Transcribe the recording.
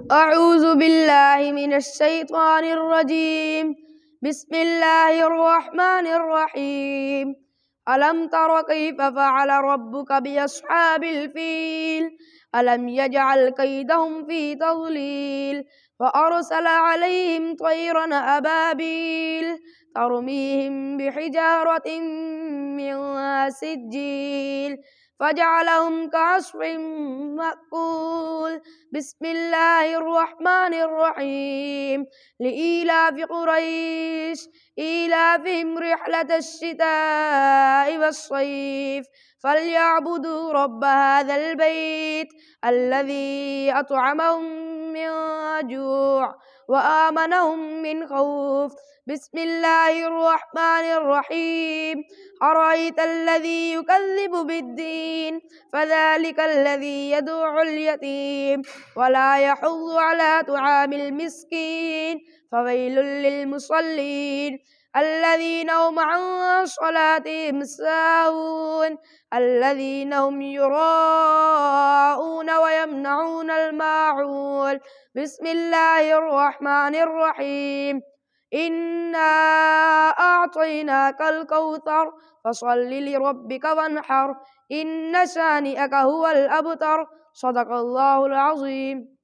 أعوذ بالله من الشيطان الرجيم. بسم الله الرحمن الرحيم. ألم تر كيف فعل ربك بأصحاب الفيل ألم يجعل كيدهم في تضليل وأرسل عليهم طيرا أبابيل ترميهم بحجارة من سجيل فجعلهم كعصف مأكول. بسم الله الرحمن الرحيم. لإيلاف قريش إيلافهم رحلة الشتاء والصيف فليعبدوا رب هذا البيت الذي أطعمهم من جوع وآمنهم من خوف. بسم الله الرحمن الرحيم. أرأيت الذي يكذب بالدين فذلك الذي يدعو اليتيم ولا يحض على طعام المسكين فويل للمصلين الذين هم عن صلاتهم ساهون الذين هم يراءون ويمنعون الماعون. بسم الله الرحمن الرحيم. إنا أعطيناك الكوثر فصل لربك وانحر إن شانئك هو الأبتر. صدق الله العظيم.